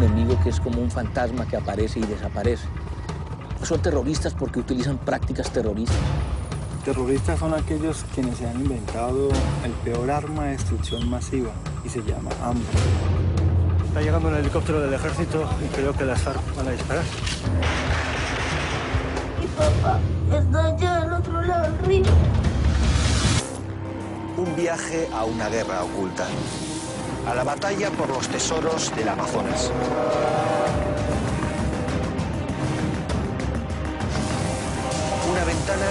enemigo que es como un fantasma que aparece y desaparece. Son terroristas porque utilizan prácticas terroristas. Terroristas son aquellos quienes se han inventado el peor arma de destrucción masiva y se llama hambre. Está llegando un helicóptero del ejército y creo que las FARC van a disparar. Mi papá está allá al otro lado del río. Un viaje a una guerra oculta, a la batalla por los tesoros del Amazonas. Una ventana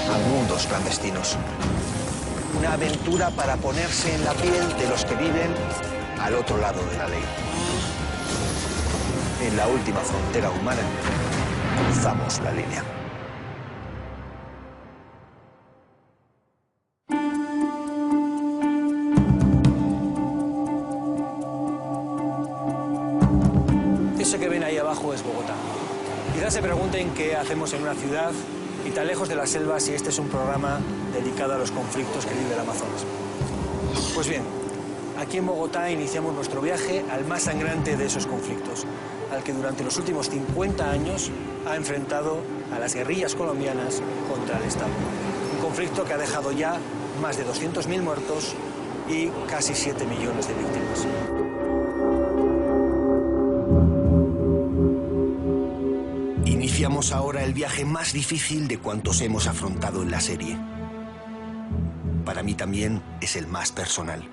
a mundos clandestinos. Una aventura para ponerse en la piel de los que viven al otro lado de la ley. En la última frontera humana, cruzamos la línea. Eso que ven ahí abajo es Bogotá. Quizás se pregunten qué hacemos en una ciudad y tan lejos de la selva si este es un programa dedicado a los conflictos que vive el Amazonas. Pues bien, aquí en Bogotá iniciamos nuestro viaje al más sangrante de esos conflictos, al que durante los últimos 50 años ha enfrentado a las guerrillas colombianas contra el Estado. Un conflicto que ha dejado ya más de 200.000 muertos y casi 7 millones de víctimas. Iniciamos ahora el viaje más difícil de cuantos hemos afrontado en la serie. Para mí también es el más personal.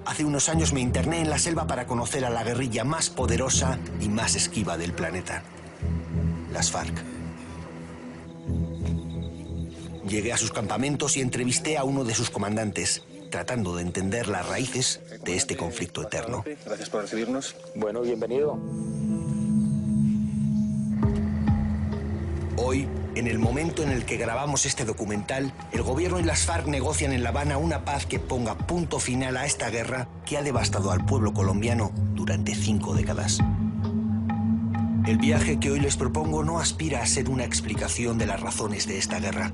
Hace unos años me interné en la selva para conocer a la guerrilla más poderosa y más esquiva del planeta, las FARC. Llegué a sus campamentos y entrevisté a uno de sus comandantes, tratando de entender las raíces de este conflicto eterno. Gracias por recibirnos. Bueno, bienvenido. Hoy, en el momento en el que grabamos este documental, el gobierno y las FARC negocian en La Habana una paz que ponga punto final a esta guerra que ha devastado al pueblo colombiano durante 5 décadas. El viaje que hoy les propongo no aspira a ser una explicación de las razones de esta guerra,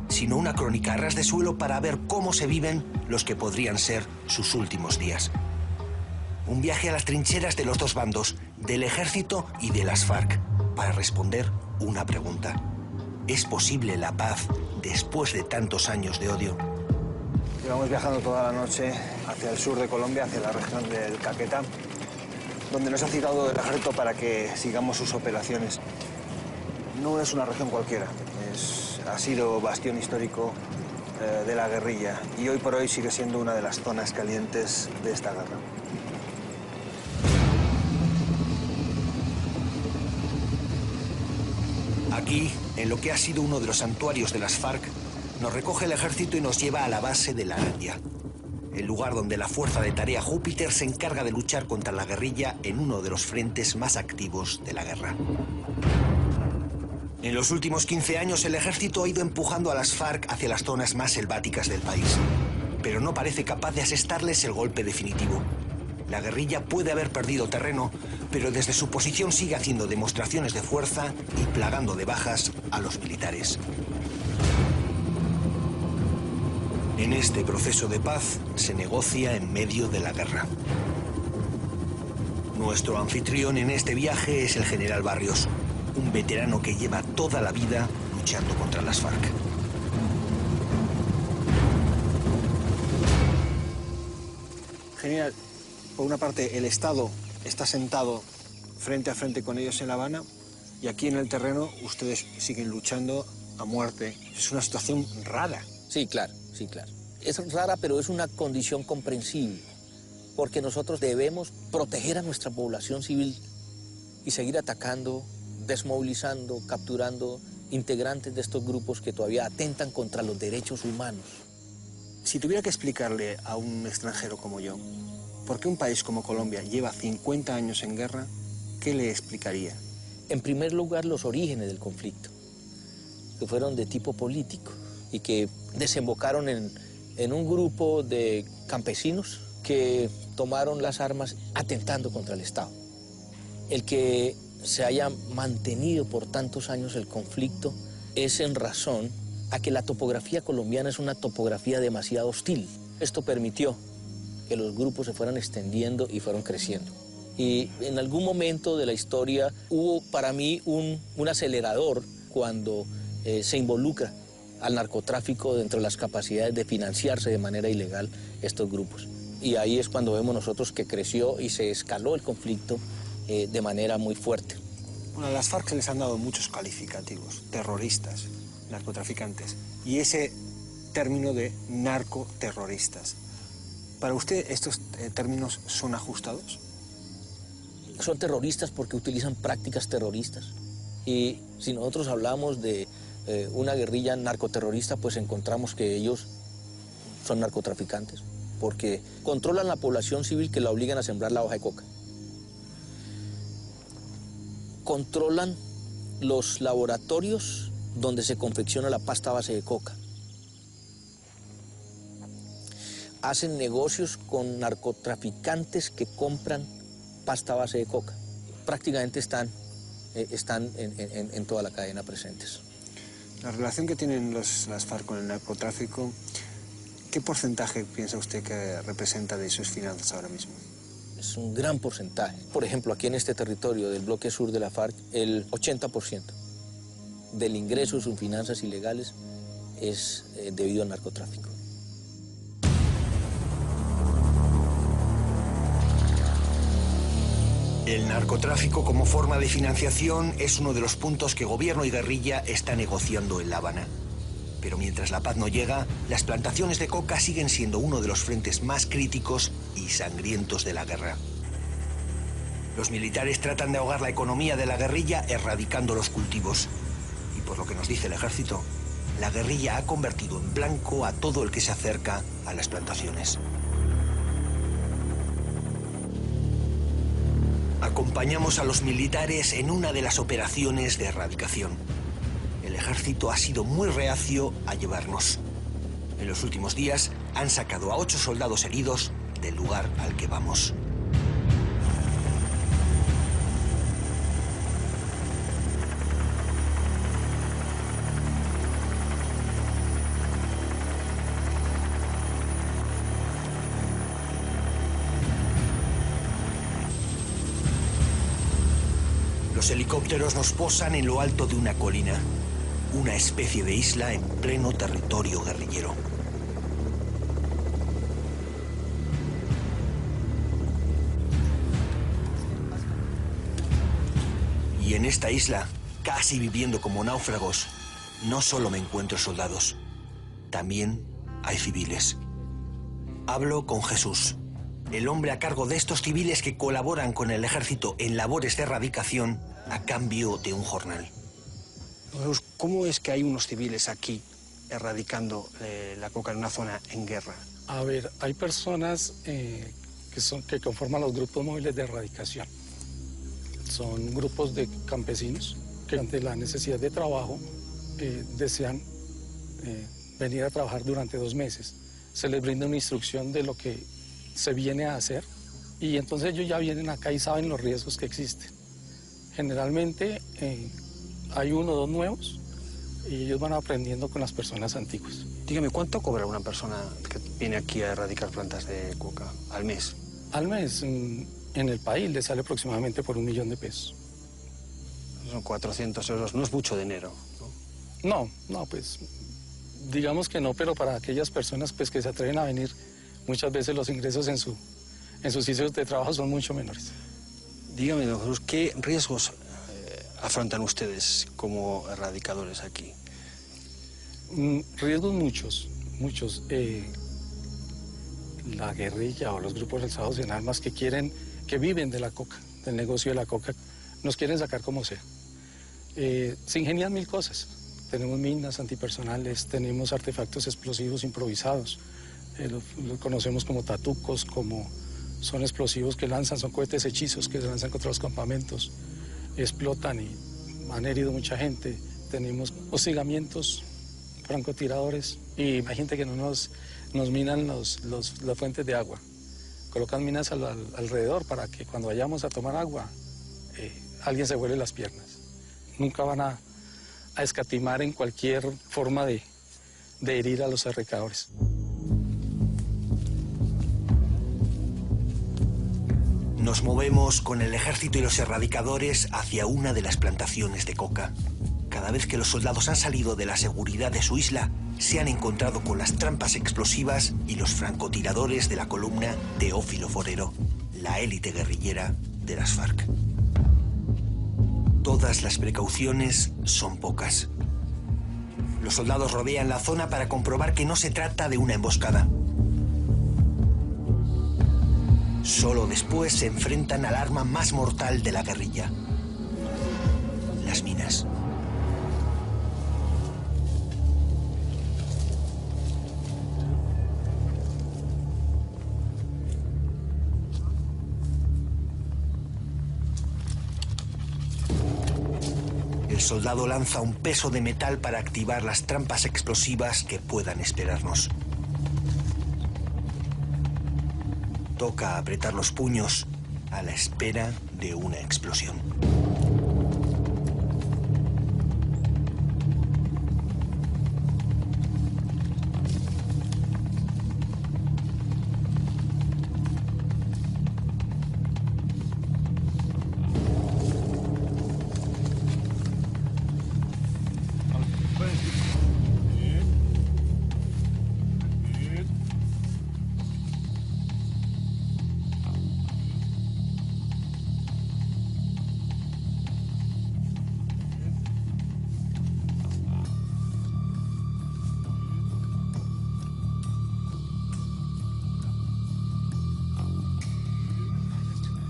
sino una crónica a ras de suelo para ver cómo se viven los que podrían ser sus últimos días. Un viaje a las trincheras de los dos bandos, del ejército y de las FARC, para responder una pregunta. ¿Es posible la paz después de tantos años de odio? Llevamos viajando toda la noche hacia el sur de Colombia, hacia la región del Caquetá, donde nos ha citado el ejército para que sigamos sus operaciones. No es una región cualquiera, ha sido bastión histórico de la guerrilla y hoy por hoy sigue siendo una de las zonas calientes de esta guerra. Aquí, en lo que ha sido uno de los santuarios de las FARC, nos recoge el ejército y nos lleva a la base de la Arandia, el lugar donde la Fuerza de Tarea Júpiter se encarga de luchar contra la guerrilla en uno de los frentes más activos de la guerra. En los últimos 15 años, el ejército ha ido empujando a las FARC hacia las zonas más selváticas del país, pero no parece capaz de asestarles el golpe definitivo. La guerrilla puede haber perdido terreno, pero desde su posición sigue haciendo demostraciones de fuerza y plagando de bajas a los militares. En este proceso de paz se negocia en medio de la guerra. Nuestro anfitrión en este viaje es el general Barrios, un veterano que lleva toda la vida luchando contra las FARC. General, por una parte, el Estado está sentado frente a frente con ellos en La Habana y aquí en el terreno ustedes siguen luchando a muerte. Es una situación rara. Sí, claro, sí, claro. Es rara, pero es una condición comprensible, porque nosotros debemos proteger a nuestra población civil y seguir atacando, desmovilizando, capturando integrantes de estos grupos que todavía atentan contra los derechos humanos. Si tuviera que explicarle a un extranjero como yo por qué un país como Colombia lleva 50 años en guerra, ¿qué le explicaría? En primer lugar, los orígenes del conflicto, que fueron de tipo político y que desembocaron en un grupo de campesinos que tomaron las armas atentando contra el Estado. El que se haya mantenido por tantos años el conflicto es en razón a que la topografía colombiana es una topografía demasiado hostil. Esto permitió que los grupos se fueran extendiendo y fueron creciendo. Y en algún momento de la historia hubo para mí un acelerador cuando se involucra al narcotráfico dentro de las capacidades de financiarse de manera ilegal estos grupos. Y ahí es cuando vemos nosotros que creció y se escaló el conflicto de manera muy fuerte. Bueno, a las FARC se les han dado muchos calificativos, terroristas, narcotraficantes, y ese término de narcoterroristas. ¿Para usted estos términos son ajustados? Son terroristas porque utilizan prácticas terroristas. Y si nosotros hablamos de una guerrilla narcoterrorista, pues encontramos que ellos son narcotraficantes, porque controlan la población civil que la obligan a sembrar la hoja de coca. Controlan los laboratorios donde se confecciona la pasta a base de coca. Hacen negocios con narcotraficantes que compran pasta a base de coca. Prácticamente están en toda la cadena presentes. La relación que tienen las FARC con el narcotráfico, ¿qué porcentaje piensa usted que representa de sus finanzas ahora mismo? Es un gran porcentaje. Por ejemplo, aquí en este territorio del bloque sur de la FARC, el 80% del ingreso de sus finanzas ilegales es debido al narcotráfico. El narcotráfico como forma de financiación es uno de los puntos que gobierno y guerrilla están negociando en La Habana. Pero mientras la paz no llega, las plantaciones de coca siguen siendo uno de los frentes más críticos y sangrientos de la guerra. Los militares tratan de ahogar la economía de la guerrilla erradicando los cultivos. Y por lo que nos dice el ejército, la guerrilla ha convertido en blanco a todo el que se acerca a las plantaciones. Acompañamos a los militares en una de las operaciones de erradicación. El ejército ha sido muy reacio a llevarnos. En los últimos días han sacado a 8 soldados heridos del lugar al que vamos. Los helicópteros nos posan en lo alto de una colina, una especie de isla en pleno territorio guerrillero. Y en esta isla, casi viviendo como náufragos, no solo me encuentro soldados, también hay civiles. Hablo con Jesús, el hombre a cargo de estos civiles que colaboran con el ejército en labores de erradicación a cambio de un jornal. ¿Cómo es que hay unos civiles aquí erradicando la coca en una zona en guerra? A ver, hay personas que conforman los grupos móviles de erradicación. Son grupos de campesinos que ante la necesidad de trabajo desean venir a trabajar durante 2 meses. Se les brinda una instrucción de lo que se viene a hacer y entonces ellos ya vienen acá y saben los riesgos que existen. Generalmente hay 1 o 2 nuevos y ellos van aprendiendo con las personas antiguas. Dígame, ¿cuánto cobra una persona que viene aquí a erradicar plantas de coca al mes? Al mes, en el país le sale aproximadamente por $1 millón. Son 400 euros, no es mucho dinero, ¿no? No, pues digamos que no, pero para aquellas personas pues, que se atreven a venir, muchas veces los ingresos en sus sitios de trabajo son mucho menores. Dígame, don Jesús, ¿qué riesgos afrontan ustedes como erradicadores aquí? Riesgos muchos. La guerrilla o los grupos alzados en armas que viven de la coca, del negocio de la coca, nos quieren sacar como sea. Se ingenian 1000 cosas. Tenemos minas antipersonales, tenemos artefactos explosivos improvisados. Los conocemos como tatucos, son explosivos que lanzan, son cohetes hechizos que se lanzan contra los campamentos, explotan y han herido mucha gente. Tenemos hostigamientos, francotiradores y hay gente que no nos minan las fuentes de agua. Colocan minas alrededor para que cuando vayamos a tomar agua alguien se vuele las piernas. Nunca van a escatimar en cualquier forma de herir a los erradicadores. Nos movemos con el ejército y los erradicadores hacia una de las plantaciones de coca. Cada vez que los soldados han salido de la seguridad de su isla, se han encontrado con las trampas explosivas y los francotiradores de la columna Teófilo Forero, la élite guerrillera de las FARC. Todas las precauciones son pocas. Los soldados rodean la zona para comprobar que no se trata de una emboscada. Solo después se enfrentan al arma más mortal de la guerrilla: las minas. El soldado lanza un peso de metal para activar las trampas explosivas que puedan esperarnos. Toca apretar los puños a la espera de una explosión.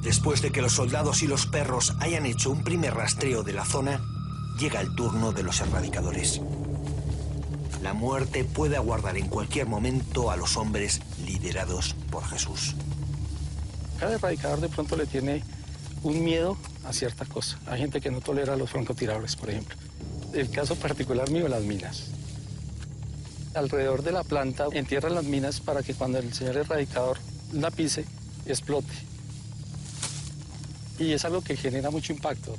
Después de que los soldados y los perros hayan hecho un primer rastreo de la zona, llega el turno de los erradicadores. La muerte puede aguardar en cualquier momento a los hombres liderados por Jesús. Cada erradicador de pronto le tiene un miedo a cierta cosa. Hay gente que no tolera a los francotiradores, por ejemplo. El caso particular mío, las minas. Alrededor de la planta entierran las minas para que cuando el señor erradicador la pise, explote. Y es algo que genera mucho impacto,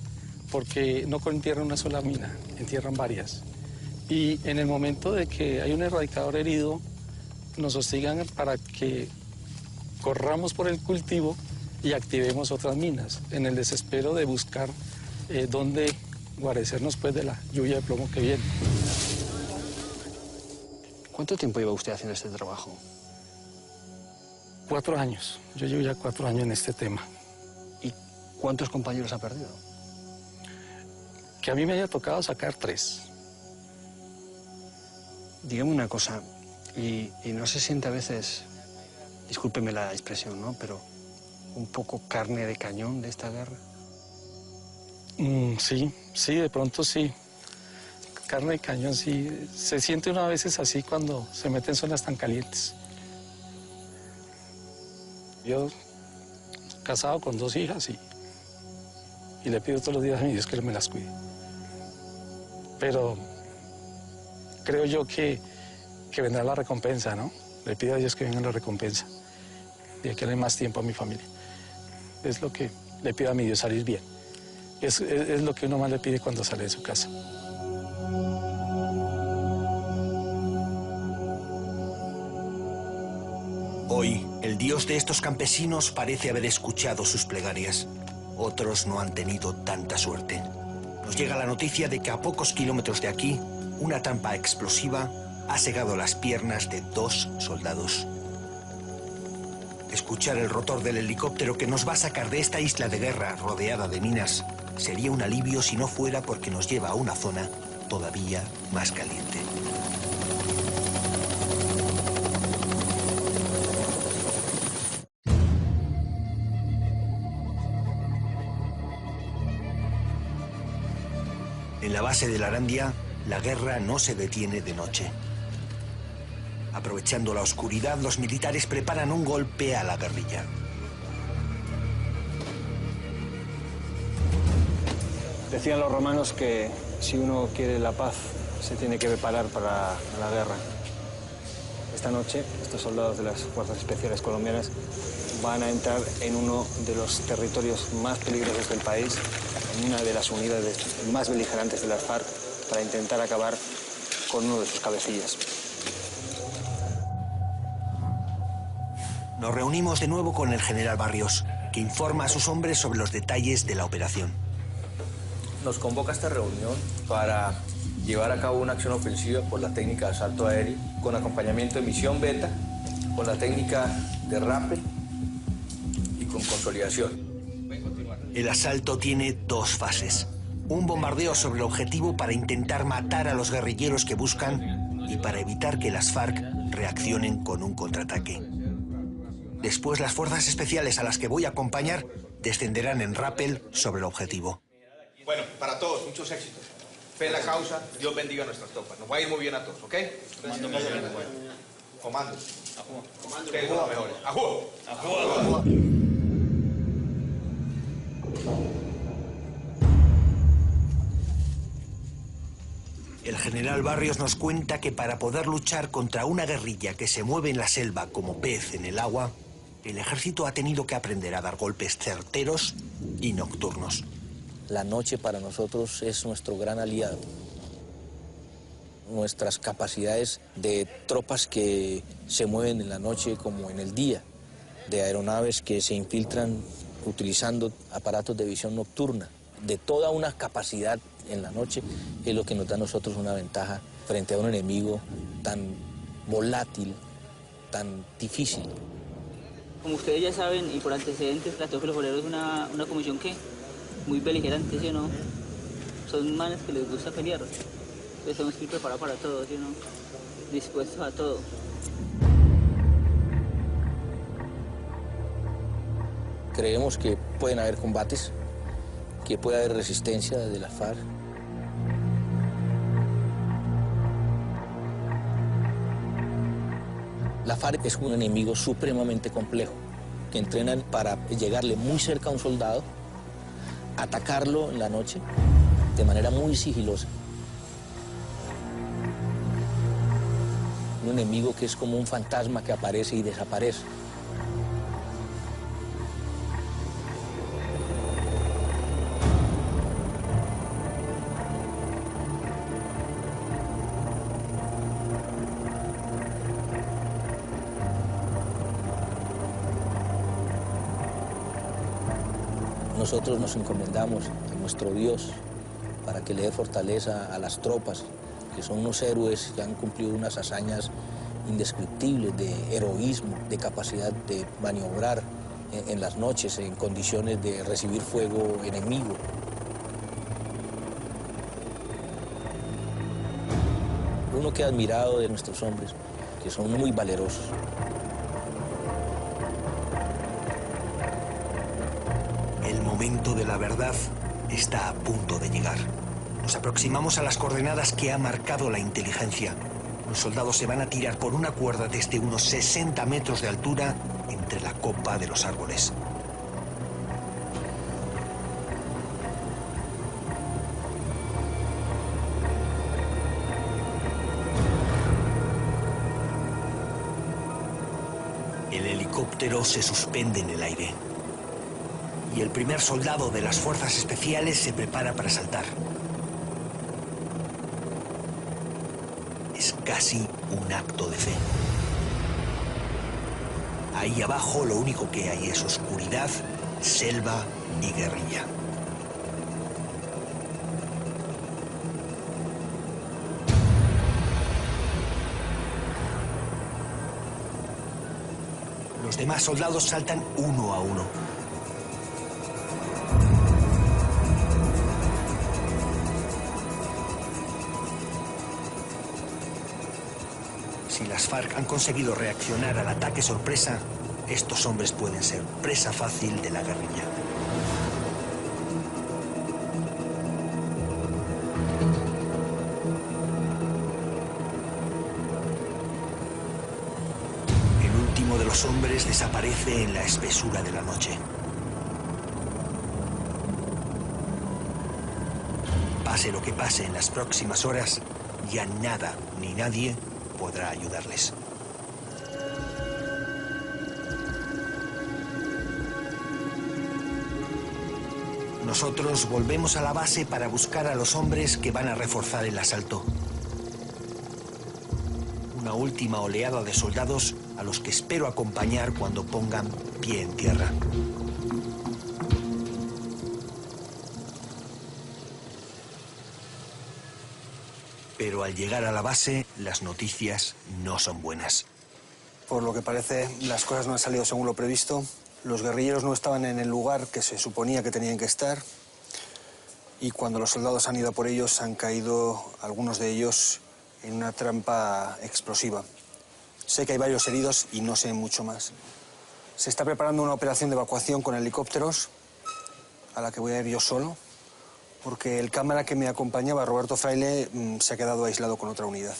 porque no entierran una sola mina, entierran varias. Y en el momento de que hay un erradicador herido, nos hostigan para que corramos por el cultivo y activemos otras minas, en el desespero de buscar dónde guarecernos pues, de la lluvia de plomo que viene. ¿Cuánto tiempo lleva usted haciendo este trabajo? 4 años. Yo llevo ya 4 años en este tema. ¿Cuántos compañeros ha perdido? Que a mí me haya tocado sacar 3. Dígame una cosa, y no se siente a veces, discúlpeme la expresión, ¿no? Pero un poco carne de cañón de esta guerra. Sí, de pronto sí. Carne de cañón, sí. Se siente uno a veces así cuando se mete en zonas tan calientes. Yo, casado con 2 hijas y le pido todos los días a mi Dios que me las cuide. Pero creo yo que vendrá la recompensa, ¿no? Le pido a Dios que venga la recompensa y que le dé más tiempo a mi familia. Es lo que le pido a mi Dios, salir bien. Es lo que uno más le pide cuando sale de su casa. Hoy, el Dios de estos campesinos parece haber escuchado sus plegarias. Otros no han tenido tanta suerte. Nos llega la noticia de que a pocos kilómetros de aquí, una trampa explosiva ha segado las piernas de 2 soldados. Escuchar el rotor del helicóptero que nos va a sacar de esta isla de guerra rodeada de minas sería un alivio si no fuera porque nos lleva a una zona todavía más caliente. En la base de la Arandia, la guerra no se detiene de noche. Aprovechando la oscuridad, los militares preparan un golpe a la guerrilla. Decían los romanos que si uno quiere la paz, se tiene que preparar para la guerra. Esta noche, estos soldados de las Fuerzas Especiales Colombianas van a entrar en uno de los territorios más peligrosos del país, en una de las unidades más beligerantes de las FARC, para intentar acabar con uno de sus cabecillas. Nos reunimos de nuevo con el general Barrios, que informa a sus hombres sobre los detalles de la operación. Nos convoca a esta reunión para llevar a cabo una acción ofensiva por la técnica de asalto aéreo, con acompañamiento de misión beta, con la técnica de rappel y con consolidación. El asalto tiene dos fases. Un bombardeo sobre el objetivo para intentar matar a los guerrilleros que buscan y para evitar que las FARC reaccionen con un contraataque. Después, las fuerzas especiales a las que voy a acompañar descenderán en rappel sobre el objetivo. Bueno, para todos, muchos éxitos. Fe en la causa, Dios bendiga a nuestras tropas. Nos va a ir muy bien a todos, ¿ok? Comando. Comando. Ustedes son los mejores. ¡Ajú! El general Barrios nos cuenta que para poder luchar contra una guerrilla que se mueve en la selva como pez en el agua, el ejército ha tenido que aprender a dar golpes certeros y nocturnos. La noche para nosotros es nuestro gran aliado. Nuestras capacidades de tropas que se mueven en la noche como en el día, de aeronaves que se infiltran utilizando aparatos de visión nocturna, de toda una capacidad en la noche, es lo que nos da a nosotros una ventaja frente a un enemigo tan volátil, tan difícil. Como ustedes ya saben, y por antecedentes, la Tropa de los Boleros es una comisión que muy beligerante, ¿sí o no? Son manes que les gusta pelear. Entonces tenemos que ir preparados para todo, ¿sí o no? Dispuestos a todo. Creemos que pueden haber combates, que puede haber resistencia de la FARC. La FARC es un enemigo supremamente complejo, que entrenan para llegarle muy cerca a un soldado, atacarlo en la noche de manera muy sigilosa. Un enemigo que es como un fantasma que aparece y desaparece. Nosotros nos encomendamos a nuestro Dios para que le dé fortaleza a las tropas, que son unos héroes que han cumplido unas hazañas indescriptibles de heroísmo, de capacidad de maniobrar en las noches en condiciones de recibir fuego enemigo. Uno queda admirado de nuestros hombres, que son muy valerosos. El momento de la verdad está a punto de llegar. Nos aproximamos a las coordenadas que ha marcado la inteligencia. Los soldados se van a tirar por una cuerda desde unos 60 metros de altura entre la copa de los árboles. El helicóptero se suspende en el aire. Y el primer soldado de las fuerzas especiales se prepara para saltar. Es casi un acto de fe. Ahí abajo lo único que hay es oscuridad, selva y guerrilla. Los demás soldados saltan uno a uno. Si las FARC han conseguido reaccionar al ataque sorpresa, estos hombres pueden ser presa fácil de la guerrilla. El último de los hombres desaparece en la espesura de la noche. Pase lo que pase en las próximas horas, ya nada ni nadie podrá ayudarles. Nosotros volvemos a la base para buscar a los hombres que van a reforzar el asalto. Una última oleada de soldados a los que espero acompañar cuando pongan pie en tierra. al llegar a la base, las noticias no son buenas. Por lo que parece, las cosas no han salido según lo previsto. Los guerrilleros no estaban en el lugar que se suponía que tenían que estar. Y cuando los soldados han ido a por ellos, han caído algunos de ellos en una trampa explosiva. Sé que hay varios heridos y no sé mucho más. Se está preparando una operación de evacuación con helicópteros, a la que voy a ir yo solo, porque el cámara que me acompañaba, Roberto Fraile, se ha quedado aislado con otra unidad.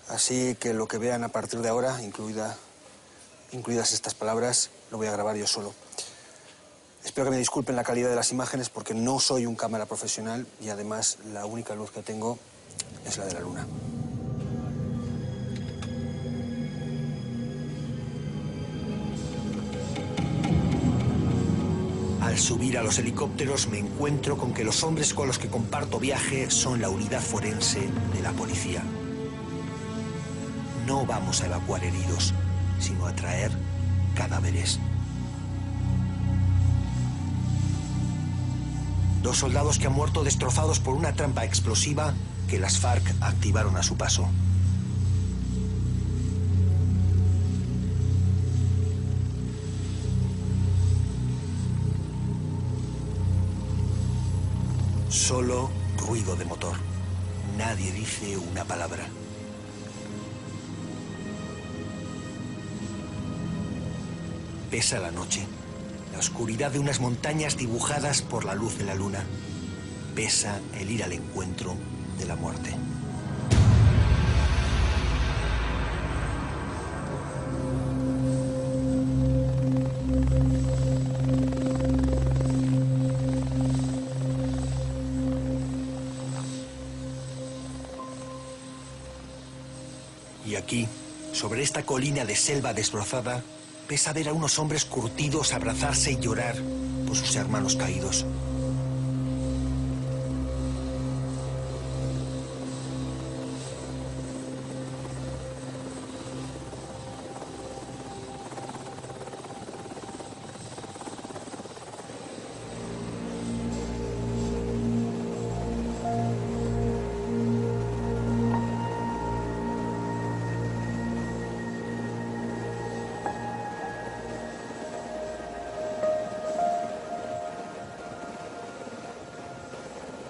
Así que lo que vean a partir de ahora, incluidas estas palabras, lo voy a grabar yo solo. Espero que me disculpen la calidad de las imágenes porque no soy un cámara profesional y además la única luz que tengo es la de la luna. Al subir a los helicópteros me encuentro con que los hombres con los que comparto viaje son la unidad forense de la policía. No vamos a evacuar heridos, sino a traer cadáveres. 2 soldados que han muerto destrozados por una trampa explosiva que las FARC activaron a su paso. Solo ruido de motor. Nadie dice una palabra. Pesa la noche. La oscuridad de unas montañas dibujadas por la luz de la luna. Pesa el ir al encuentro de la muerte. Y aquí, sobre esta colina de selva desbrozada, pesa ver a unos hombres curtidos abrazarse y llorar por sus hermanos caídos.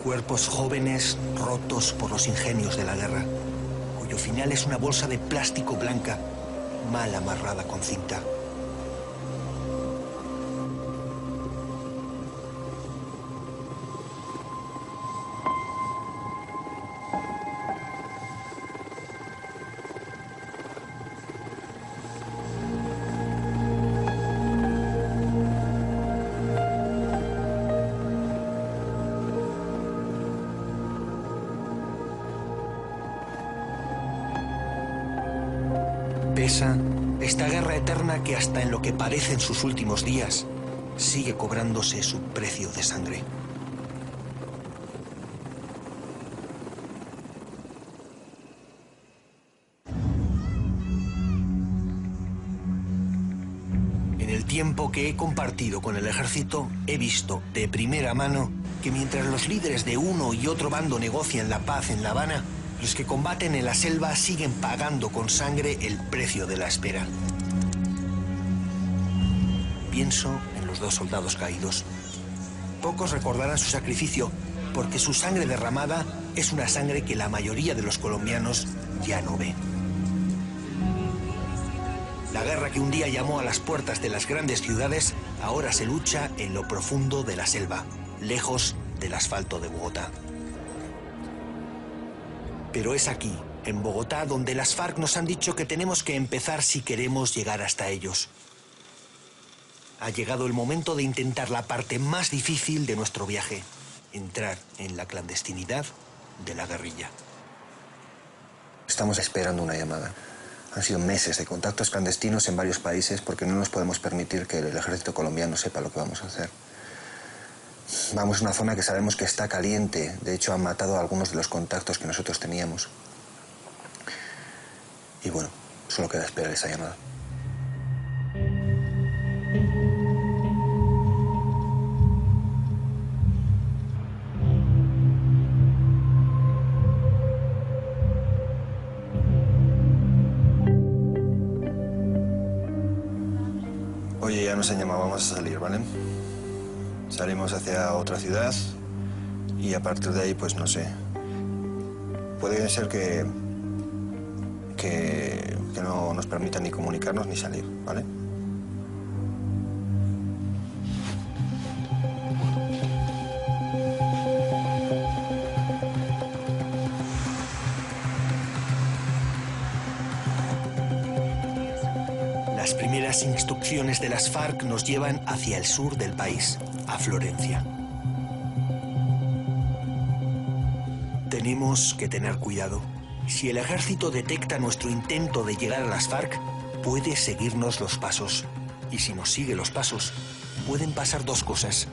Cuerpos jóvenes rotos por los ingenios de la guerra, cuyo final es una bolsa de plástico blanca, mal amarrada con cinta. Esta guerra eterna que hasta en lo que parecen sus últimos días sigue cobrándose su precio de sangre. En el tiempo que he compartido con el ejército, he visto de primera mano que mientras los líderes de uno y otro bando negocian la paz en La Habana, los que combaten en la selva siguen pagando con sangre el precio de la espera. Pienso en los 2 soldados caídos. Pocos recordarán su sacrificio porque su sangre derramada es una sangre que la mayoría de los colombianos ya no ve. La guerra que un día llamó a las puertas de las grandes ciudades ahora se lucha en lo profundo de la selva, lejos del asfalto de Bogotá. Pero es aquí, en Bogotá, donde las FARC nos han dicho que tenemos que empezar si queremos llegar hasta ellos. Ha llegado el momento de intentar la parte más difícil de nuestro viaje, entrar en la clandestinidad de la guerrilla. Estamos esperando una llamada. Han sido meses de contactos clandestinos en varios países porque no nos podemos permitir que el ejército colombiano sepa lo que vamos a hacer. Vamos a una zona que sabemos que está caliente. De hecho, han matado a algunos de los contactos que nosotros teníamos. Y bueno, solo queda esperar esa llamada. ya nos han llamado, vamos a salir, ¿vale? Salimos hacia otra ciudad y a partir de ahí, pues no sé. Puede ser que no nos permitan ni comunicarnos ni salir, ¿vale? Las primeras instrucciones de las FARC nos llevan hacia el sur del país, a Florencia. Tenemos que tener cuidado. Si el ejército detecta nuestro intento de llegar a las FARC, puede seguirnos los pasos. Y si nos sigue los pasos, pueden pasar dos cosas.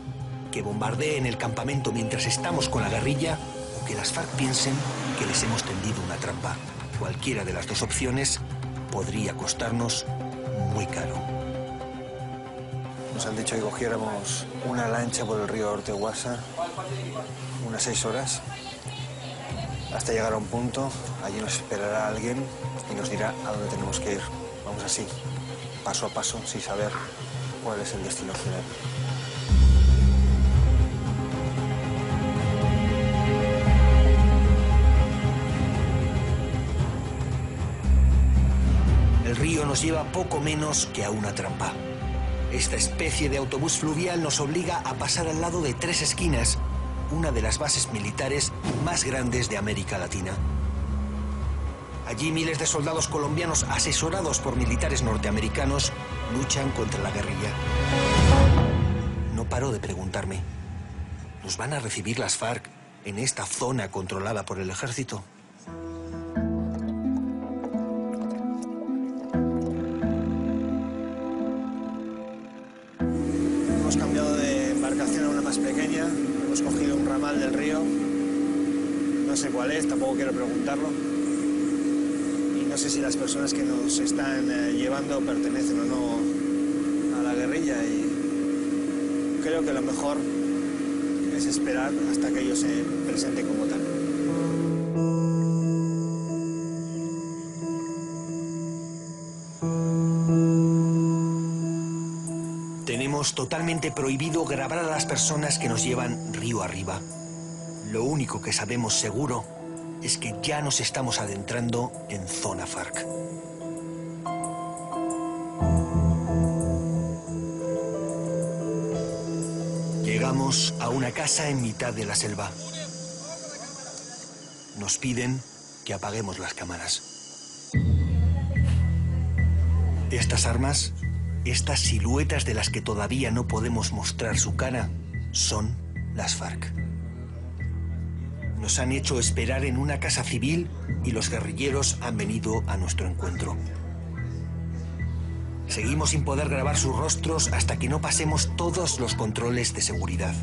Que bombardeen el campamento mientras estamos con la guerrilla o que las FARC piensen que les hemos tendido una trampa. Cualquiera de las dos opciones podría costarnos muy caro. Nos han dicho que cogiéramos una lancha por el río Orteguasa, unas 6 horas, hasta llegar a un punto. Allí nos esperará alguien y nos dirá a dónde tenemos que ir. Vamos así, paso a paso, sin saber cuál es el destino final. El río nos lleva poco menos que a una trampa. Esta especie de autobús fluvial nos obliga a pasar al lado de 3 esquinas, una de las bases militares más grandes de América Latina. Allí miles de soldados colombianos asesorados por militares norteamericanos luchan contra la guerrilla. No paro de preguntarme, ¿nos van a recibir las FARC en esta zona controlada por el ejército? Hemos cambiado de embarcación a una más pequeña, hemos cogido un ramal del río, no sé cuál es, tampoco quiero preguntarlo. Y no sé si las personas que nos están llevando pertenecen o no a la guerrilla y creo que lo mejor es esperar hasta que ellos se presenten como tal. Tenemos totalmente prohibido grabar a las personas que nos llevan río arriba. Lo único que sabemos seguro es que ya nos estamos adentrando en zona FARC. Llegamos a una casa en mitad de la selva. Nos piden que apaguemos las cámaras. Estas armas, estas siluetas de las que todavía no podemos mostrar su cara, son las FARC. Nos han hecho esperar en una casa civil y los guerrilleros han venido a nuestro encuentro. Seguimos sin poder grabar sus rostros hasta que no pasemos todos los controles de seguridad.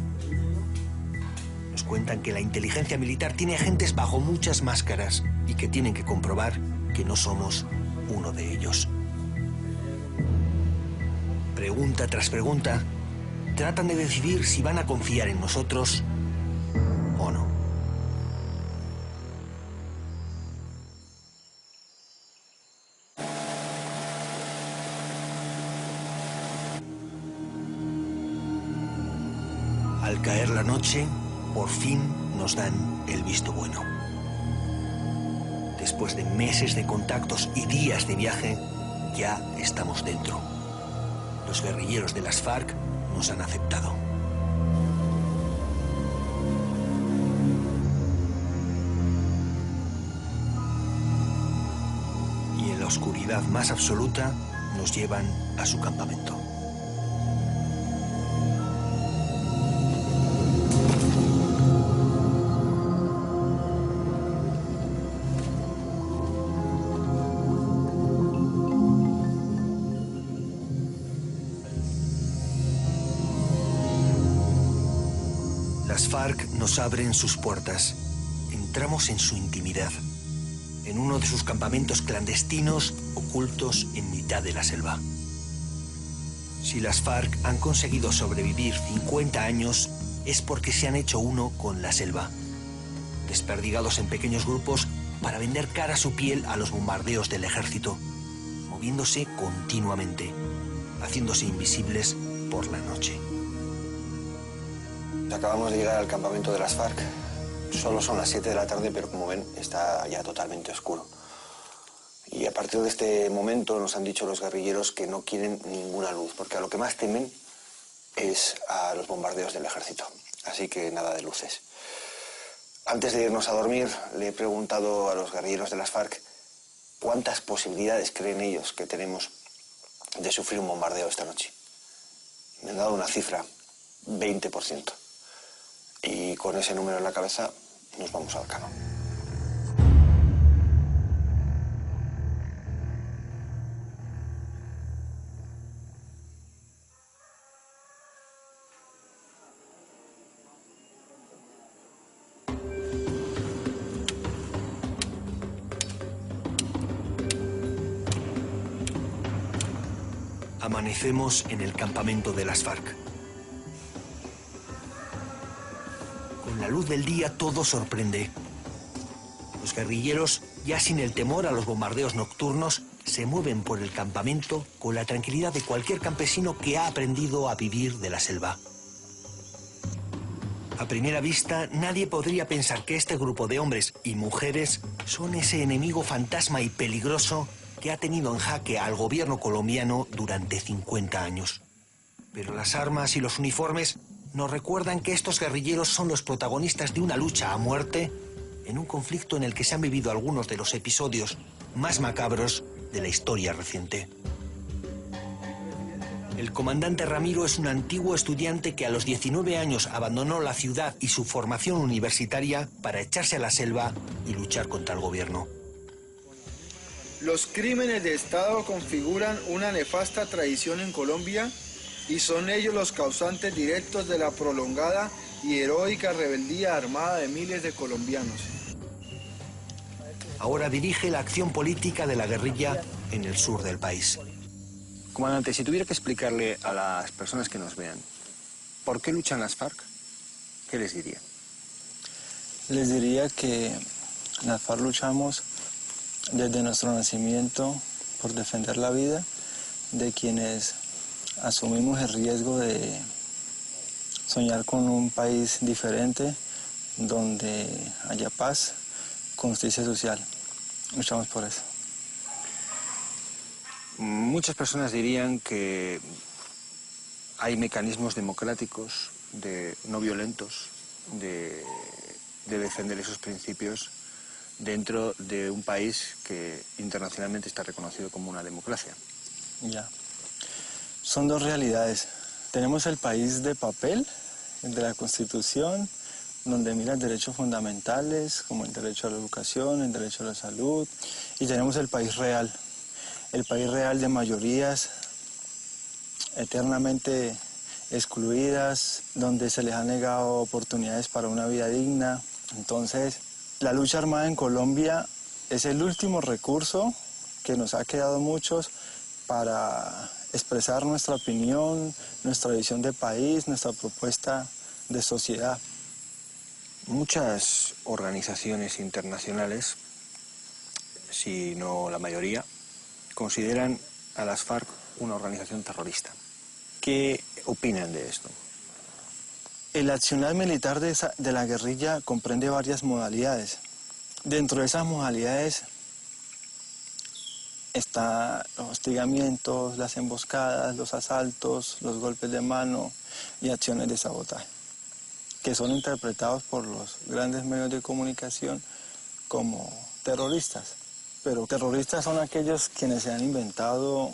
Nos cuentan que la inteligencia militar tiene agentes bajo muchas máscaras y que tienen que comprobar que no somos uno de ellos. Pregunta tras pregunta, tratan de decidir si van a confiar en nosotros o no. Al caer la noche, por fin nos dan el visto bueno. Después de meses de contactos y días de viaje, ya estamos dentro. Los guerrilleros de las FARC nos han aceptado. Y en la oscuridad más absoluta nos llevan a su campamento. Las FARC nos abren sus puertas. Entramos en su intimidad, en uno de sus campamentos clandestinos ocultos en mitad de la selva. Si las FARC han conseguido sobrevivir 50 años, es porque se han hecho uno con la selva, desperdigados en pequeños grupos para vender cara a su piel a los bombardeos del ejército, moviéndose continuamente, haciéndose invisibles por la noche. Acabamos de llegar al campamento de las FARC. Solo son las 7 de la tarde, pero como ven, está ya totalmente oscuro. Y a partir de este momento nos han dicho los guerrilleros que no quieren ninguna luz, porque a lo que más temen es a los bombardeos del ejército. Así que nada de luces. Antes de irnos a dormir, le he preguntado a los guerrilleros de las FARC cuántas posibilidades creen ellos que tenemos de sufrir un bombardeo esta noche. Me han dado una cifra, 20%. Y con ese número en la cabeza nos vamos al Cano. Amanecemos en el campamento de las FARC. Con la luz del día todo sorprende. Los guerrilleros, ya sin el temor a los bombardeos nocturnos, se mueven por el campamento con la tranquilidad de cualquier campesino que ha aprendido a vivir de la selva. A primera vista, nadie podría pensar que este grupo de hombres y mujeres son ese enemigo fantasma y peligroso que ha tenido en jaque al gobierno colombiano durante 50 años. Pero las armas y los uniformes nos recuerdan que estos guerrilleros son los protagonistas de una lucha a muerte en un conflicto en el que se han vivido algunos de los episodios más macabros de la historia reciente. El comandante Ramiro es un antiguo estudiante que a los 19 años abandonó la ciudad y su formación universitaria para echarse a la selva y luchar contra el gobierno. Los crímenes de Estado configuran una nefasta tradición en Colombia y son ellos los causantes directos de la prolongada y heroica rebeldía armada de miles de colombianos. Ahora dirige la acción política de la guerrilla en el sur del país. Comandante, si tuviera que explicarle a las personas que nos vean por qué luchan las FARC, ¿qué les diría? Les diría que las FARC luchamos desde nuestro nacimiento por defender la vida de quienes asumimos el riesgo de soñar con un país diferente donde haya paz, con justicia social. Luchamos por eso. Muchas personas dirían que hay mecanismos democráticos, no violentos, de defender esos principios dentro de un país que internacionalmente está reconocido como una democracia. Ya. Son dos realidades. Tenemos el país de papel, el de la Constitución, donde mira derechos fundamentales como el derecho a la educación, el derecho a la salud, y tenemos el país real de mayorías eternamente excluidas, donde se les ha negado oportunidades para una vida digna. Entonces, la lucha armada en Colombia es el último recurso que nos ha quedado muchos para expresar nuestra opinión, nuestra visión de país, nuestra propuesta de sociedad. Muchas organizaciones internacionales, si no la mayoría, consideran a las FARC una organización terrorista. ¿Qué opinan de esto? El accionar militar de la guerrilla comprende varias modalidades. Dentro de esas modalidades están los hostigamientos, las emboscadas, los asaltos, los golpes de mano y acciones de sabotaje, que son interpretados por los grandes medios de comunicación como terroristas. Pero terroristas son aquellos quienes se han inventado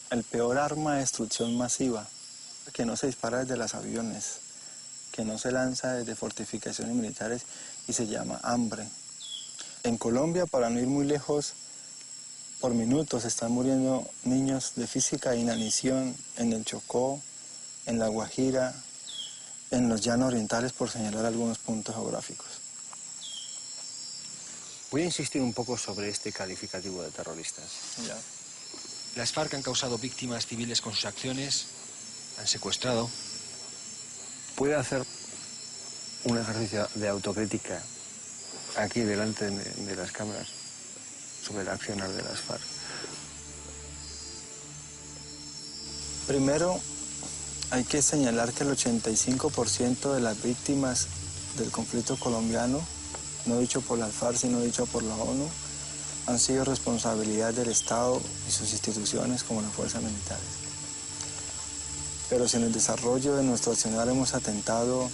el peor arma de destrucción masiva, que no se dispara desde los aviones, que no se lanza desde fortificaciones militares y se llama hambre. En Colombia, para no ir muy lejos, por minutos están muriendo niños de física e inanición en el Chocó, en La Guajira, en los llanos orientales, por señalar algunos puntos geográficos. Voy a insistir un poco sobre este calificativo de terroristas. Ya. Las FARC han causado víctimas civiles con sus acciones, han secuestrado. ¿Puede hacer un ejercicio de autocrítica aquí delante de las cámaras sobre el accionar de las FARC? Primero, hay que señalar que el 85% de las víctimas del conflicto colombiano, no dicho por las FARC, sino dicho por la ONU, han sido responsabilidad del Estado y sus instituciones como las fuerzas militares. Pero si en el desarrollo de nuestro accionar hemos atentado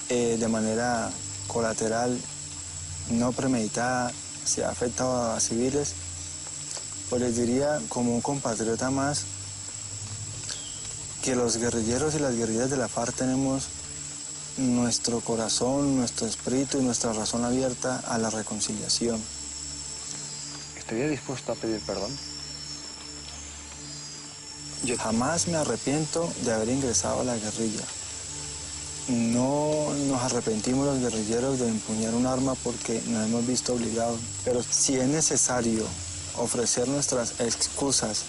de manera colateral, no premeditada, si ha afectado a civiles, pues les diría como un compatriota más que los guerrilleros y las guerrillas de la FARC tenemos nuestro corazón, nuestro espíritu y nuestra razón abierta a la reconciliación. ¿Estaría dispuesto a pedir perdón? Yo jamás me arrepiento de haber ingresado a la guerrilla. No nos arrepentimos los guerrilleros de empuñar un arma porque nos hemos visto obligados. Pero si es necesario ofrecer nuestras excusas,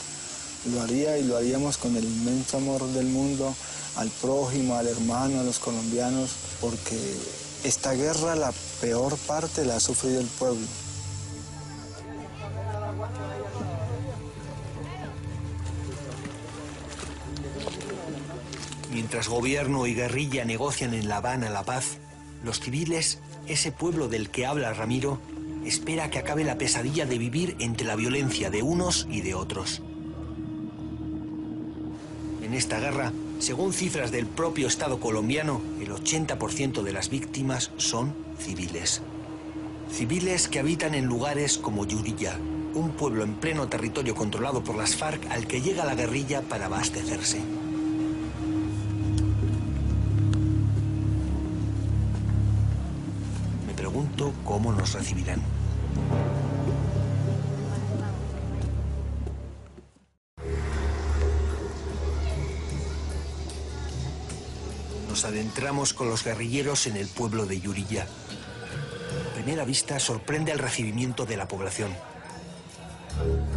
lo haría y lo haríamos con el inmenso amor del mundo al prójimo, al hermano, a los colombianos, porque esta guerra, la peor parte la ha sufrido el pueblo. Mientras gobierno y guerrilla negocian en La Habana la paz, los civiles, ese pueblo del que habla Ramiro, espera que acabe la pesadilla de vivir entre la violencia de unos y de otros. En esta guerra, según cifras del propio Estado colombiano, el 80% de las víctimas son civiles. Civiles que habitan en lugares como Yurilla, un pueblo en pleno territorio controlado por las FARC al que llega la guerrilla para abastecerse. Me pregunto cómo nos recibirán. Nos adentramos con los guerrilleros en el pueblo de Yurilla. A primera vista sorprende el recibimiento de la población.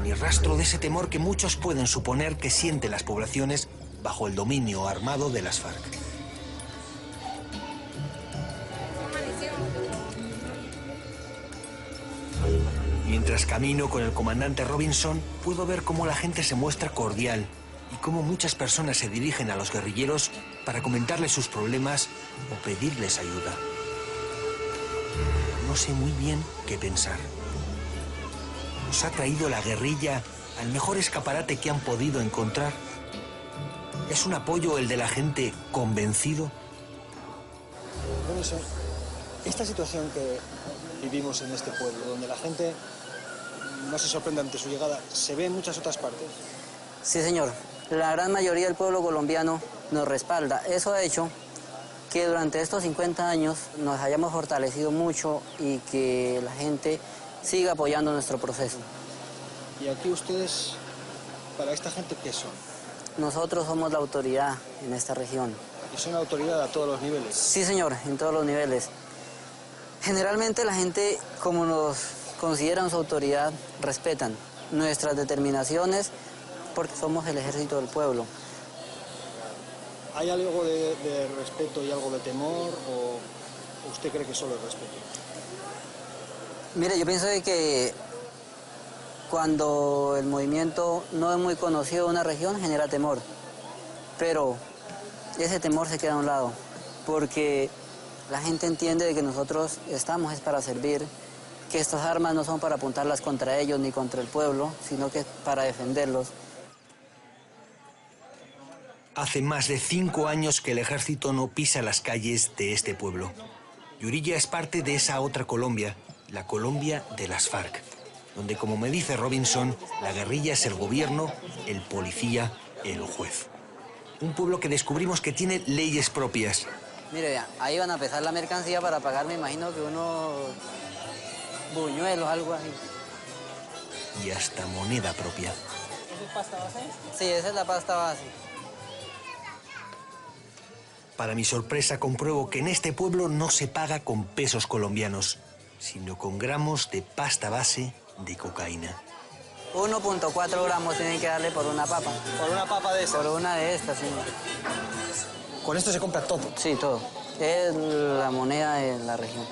Ni rastro de ese temor que muchos pueden suponer que sienten las poblaciones bajo el dominio armado de las FARC. Mientras camino con el comandante Robinson, puedo ver cómo la gente se muestra cordial y cómo muchas personas se dirigen a los guerrilleros para comentarles sus problemas o pedirles ayuda. No sé muy bien qué pensar. ¿Nos ha traído la guerrilla al mejor escaparate que han podido encontrar? ¿Es un apoyo el de la gente convencido? Robinson, esta situación que vivimos en este pueblo, donde la gente no se sorprende ante su llegada, ¿se ve en muchas otras partes? Sí, señor. La gran mayoría del pueblo colombiano nos respalda. Eso ha hecho que durante estos 50 años nos hayamos fortalecido mucho y que la gente siga apoyando nuestro proceso. ¿Y aquí ustedes, para esta gente, qué son? Nosotros somos la autoridad en esta región. ¿Y son autoridad a todos los niveles? Sí, señor, en todos los niveles. Generalmente la gente, como nos consideran su autoridad, respetan nuestras determinaciones porque somos el ejército del pueblo. ¿Hay algo de respeto y algo de temor o usted cree que solo es respeto? Mire, yo pienso de que cuando el movimiento no es muy conocido en una región genera temor, pero ese temor se queda a un lado porque la gente entiende de que nosotros estamos es para servir, que estas armas no son para apuntarlas contra ellos ni contra el pueblo, sino que es para defenderlos. Hace más de 5 años que el ejército no pisa las calles de este pueblo. Yurilla es parte de esa otra Colombia, la Colombia de las FARC, donde, como me dice Robinson, la guerrilla es el gobierno, el policía, el juez. Un pueblo que descubrimos que tiene leyes propias. Mire, vea, ahí van a pesar la mercancía para pagar, me imagino que unos buñuelos, algo así. Y hasta moneda propia. ¿Esa es pasta base? Sí, esa es la pasta base. Para mi sorpresa compruebo que en este pueblo no se paga con pesos colombianos, sino con gramos de pasta base de cocaína. 1.4 gramos tienen que darle por una papa. ¿Por una papa de estas? Por una de estas, sí. ¿Con esto se compra todo? Sí, todo. Es la moneda de la región.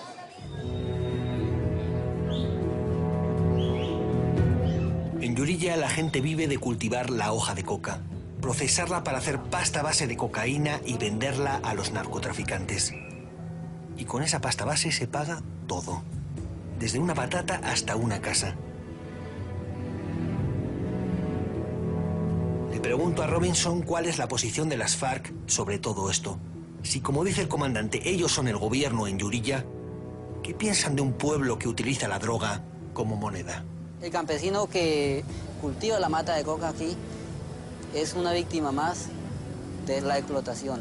En Yurilla la gente vive de cultivar la hoja de coca. procesarla para hacer pasta a base de cocaína y venderla a los narcotraficantes. Y con esa pasta base se paga todo, desde una patata hasta una casa. Le pregunto a Robinson cuál es la posición de las FARC sobre todo esto. Si, como dice el comandante, ellos son el gobierno en Yuriya, ¿qué piensan de un pueblo que utiliza la droga como moneda? El campesino que cultiva la mata de coca aquí es una víctima más de la explotación.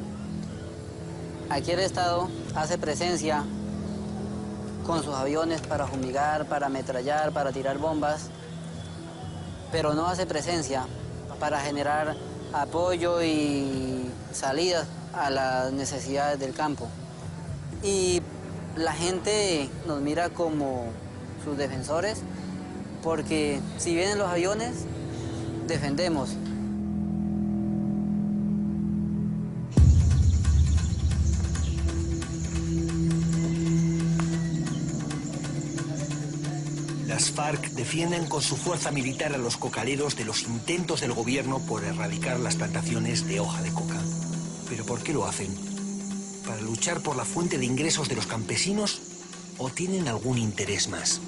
Aquí el Estado hace presencia con sus aviones para fumigar, para ametrallar, para tirar bombas, pero no hace presencia para generar apoyo y salidas a las necesidades del campo. Y la gente nos mira como sus defensores, porque si vienen los aviones, defendemos. Las FARC defienden con su fuerza militar a los cocaleros de los intentos del gobierno por erradicar las plantaciones de hoja de coca. ¿Pero por qué lo hacen? ¿Para luchar por la fuente de ingresos de los campesinos o tienen algún interés más?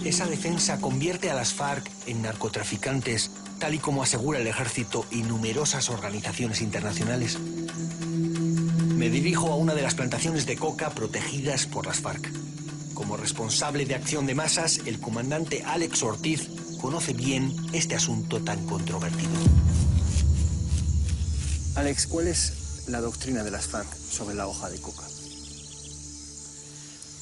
¿Esa defensa convierte a las FARC en narcotraficantes, tal y como asegura el ejército y numerosas organizaciones internacionales? Me dirijo a una de las plantaciones de coca protegidas por las FARC. Como responsable de acción de masas, el comandante Alex Ortiz conoce bien este asunto tan controvertido. Alex, ¿cuál es la doctrina de las FARC sobre la hoja de coca?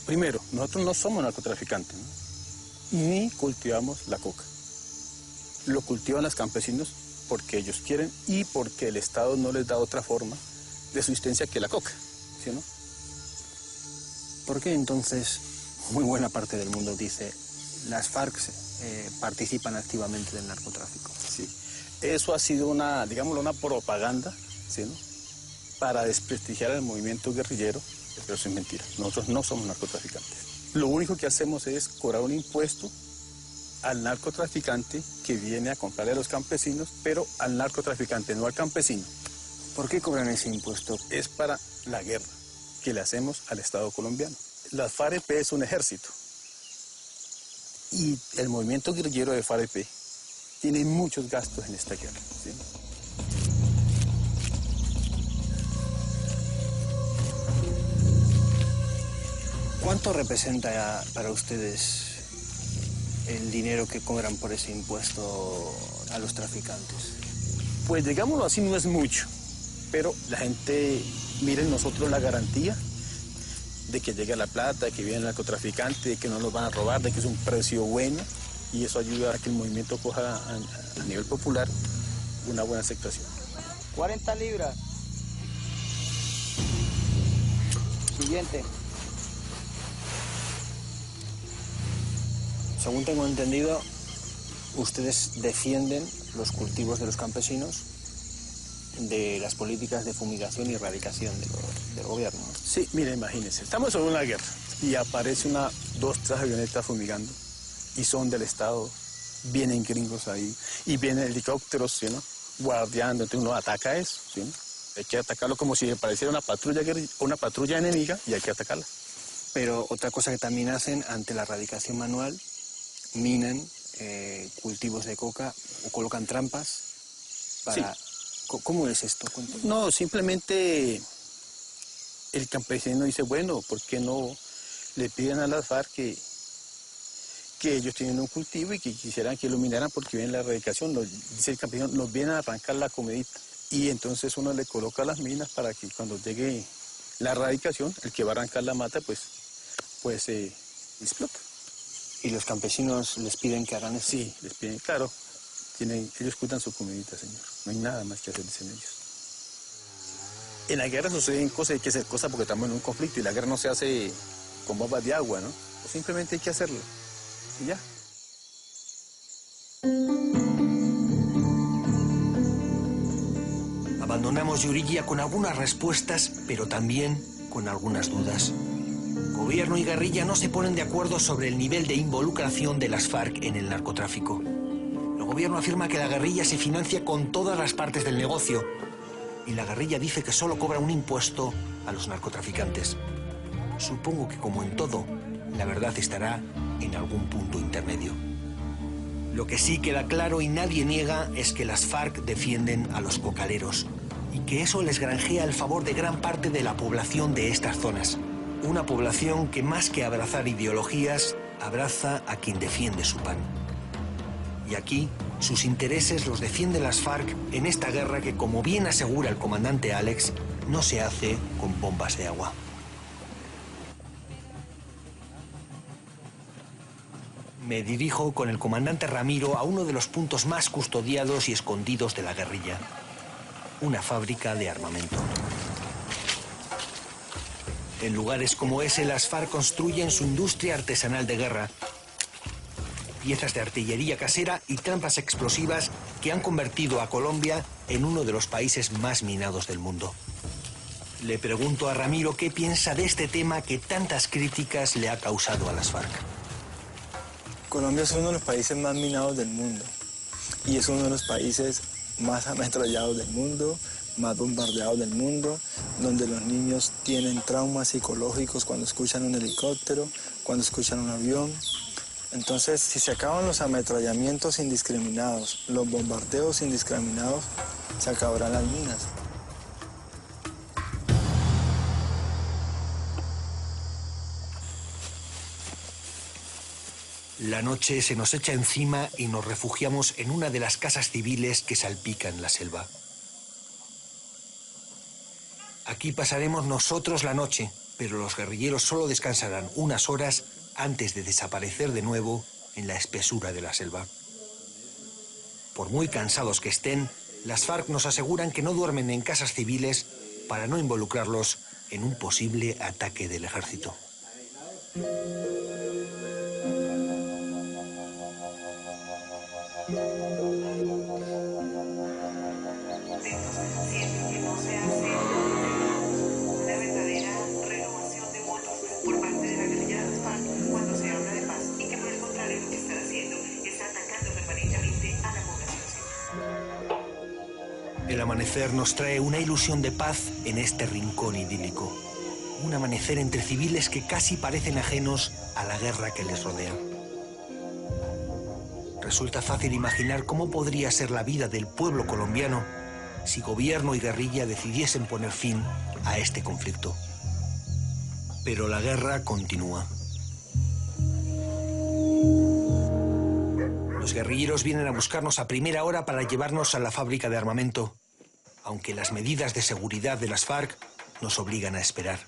Primero, nosotros no somos narcotraficantes, ¿no? Ni cultivamos la coca. Lo cultivan los campesinos porque ellos quieren y porque el Estado no les da otra forma de subsistencia que la coca, ¿sí, no? ¿Por qué entonces muy buena parte del mundo dice las FARC participan activamente del narcotráfico? Sí, eso ha sido una, digámoslo, una propaganda, ¿sí, no?, para desprestigiar el movimiento guerrillero, pero eso es mentira. Nosotros no somos narcotraficantes. Lo único que hacemos es cobrar un impuesto al narcotraficante que viene a comprarle a los campesinos, pero al narcotraficante, no al campesino. ¿Por qué cobran ese impuesto? Es para la guerra que le hacemos al Estado colombiano. La FAREP es un ejército y el movimiento guerrillero de FAREP tiene muchos gastos en esta guerra, ¿sí? ¿Cuánto representa para ustedes el dinero que cobran por ese impuesto a los traficantes? Pues digámoslo así, no es mucho, pero la gente mira en nosotros la garantía de que llega la plata, de que viene el narcotraficante, de que no nos van a robar, de que es un precio bueno, y eso ayuda a que el movimiento coja a nivel popular una buena aceptación. 40 libras. Siguiente. Según tengo entendido, ustedes defienden los cultivos de los campesinos de las políticas de fumigación y erradicación del gobierno. Sí, mire, imagínense, estamos en una guerra y aparece 2, 3 avionetas fumigando y son del Estado, vienen gringos ahí y vienen helicópteros, ¿sí, no?, guardiando, entonces uno ataca eso, ¿sí, no? Hay que atacarlo como si pareciera una patrulla enemiga y hay que atacarla. Pero otra cosa que también hacen ante la erradicación manual, minan cultivos de coca o colocan trampas para... Sí. ¿Cómo es esto? Cuéntame. No, simplemente el campesino dice, bueno, ¿por qué no le piden a las FARC que ellos tienen un cultivo y que quisieran que lo minaran porque viene la erradicación? Dice el campesino, nos vienen a arrancar la comidita. Y entonces uno le coloca las minas para que cuando llegue la erradicación, el que va a arrancar la mata, pues explota. ¿Y los campesinos les piden que hagan eso? Sí, les piden, claro. Ellos cuidan su comidita, señor. No hay nada más que hacer, dicen ellos. En la guerra suceden cosas, hay que hacer cosas porque estamos en un conflicto y la guerra no se hace con bombas de agua, ¿no? Simplemente hay que hacerlo. Y ya. Abandonamos Yuriya con algunas respuestas, pero también con algunas dudas. Gobierno y guerrilla no se ponen de acuerdo sobre el nivel de involucración de las FARC en el narcotráfico. El gobierno afirma que la guerrilla se financia con todas las partes del negocio y la guerrilla dice que solo cobra un impuesto a los narcotraficantes. Supongo que, como en todo, la verdad estará en algún punto intermedio. Lo que sí queda claro y nadie niega es que las FARC defienden a los cocaleros y que eso les granjea el favor de gran parte de la población de estas zonas. Una población que, más que abrazar ideologías, abraza a quien defiende su pan. Y aquí, sus intereses los defienden las FARC en esta guerra que, como bien asegura el comandante Alex, no se hace con bombas de agua. Me dirijo con el comandante Ramiro a uno de los puntos más custodiados y escondidos de la guerrilla. Una fábrica de armamento. En lugares como ese, las FARC construyen su industria artesanal de guerra. Piezas de artillería casera y trampas explosivas que han convertido a Colombia en uno de los países más minados del mundo. Le pregunto a Ramiro qué piensa de este tema que tantas críticas le ha causado a las FARC. Colombia es uno de los países más minados del mundo y es uno de los países más ametrallados del mundo, más bombardeados del mundo, donde los niños tienen traumas psicológicos cuando escuchan un helicóptero, cuando escuchan un avión. Entonces, si se acaban los ametrallamientos indiscriminados, los bombardeos indiscriminados, se acabarán las minas. La noche se nos echa encima y nos refugiamos en una de las casas civiles que salpican la selva. Aquí pasaremos nosotros la noche, pero los guerrilleros solo descansarán unas horas antes de desaparecer de nuevo en la espesura de la selva. Por muy cansados que estén, las FARC nos aseguran que no duermen en casas civiles para no involucrarlos en un posible ataque del ejército. El amanecer nos trae una ilusión de paz en este rincón idílico. Un amanecer entre civiles que casi parecen ajenos a la guerra que les rodea. Resulta fácil imaginar cómo podría ser la vida del pueblo colombiano si gobierno y guerrilla decidiesen poner fin a este conflicto. Pero la guerra continúa. Los guerrilleros vienen a buscarnos a primera hora para llevarnos a la fábrica de armamento, aunque las medidas de seguridad de las FARC nos obligan a esperar.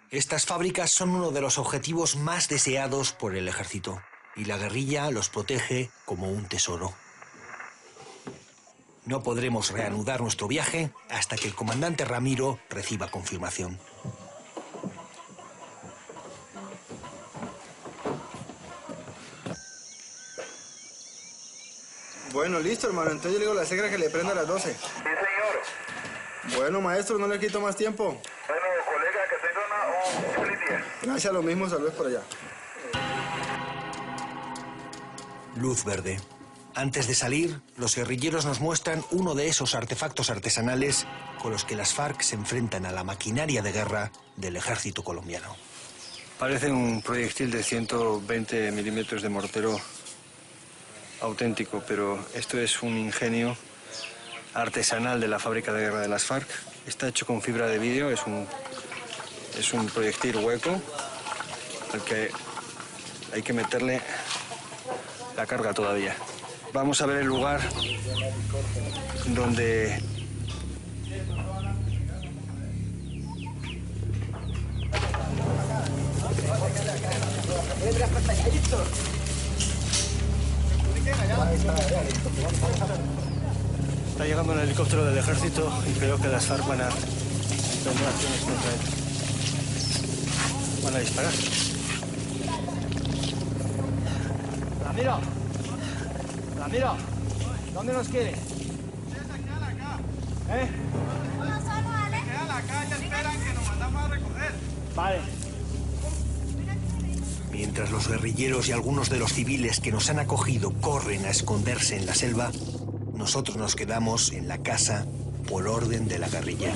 Estas fábricas son uno de los objetivos más deseados por el ejército, y la guerrilla los protege como un tesoro. No podremos reanudar nuestro viaje hasta que el comandante Ramiro reciba confirmación. Bueno, listo, hermano. Entonces yo le digo a la secra que le prenda a las 12. Sí, señor. Bueno, maestro, no le quito más tiempo. Bueno, colega, que tenga un feliz día. Gracias, lo mismo. Saludos por allá. Luz verde. Antes de salir, los guerrilleros nos muestran uno de esos artefactos artesanales con los que las FARC se enfrentan a la maquinaria de guerra del ejército colombiano. Parece un proyectil de 120 milímetros de mortero auténtico, pero esto es un ingenio artesanal de la fábrica de guerra de las FARC. Está hecho con fibra de vidrio, es un proyectil hueco al que hay que meterle la carga todavía. Vamos a ver el lugar donde está llegando un helicóptero del ejército y creo que las FARC van a tomar acciones contra él. Van a disparar. Ramiro. Ramiro. ¿Dónde nos quiere? ¿Eh? Queda la calle, esperan que nos mandamos a recoger. Vale. Mientras los guerrilleros y algunos de los civiles que nos han acogido corren a esconderse en la selva, nosotros nos quedamos en la casa por orden de la guerrilla.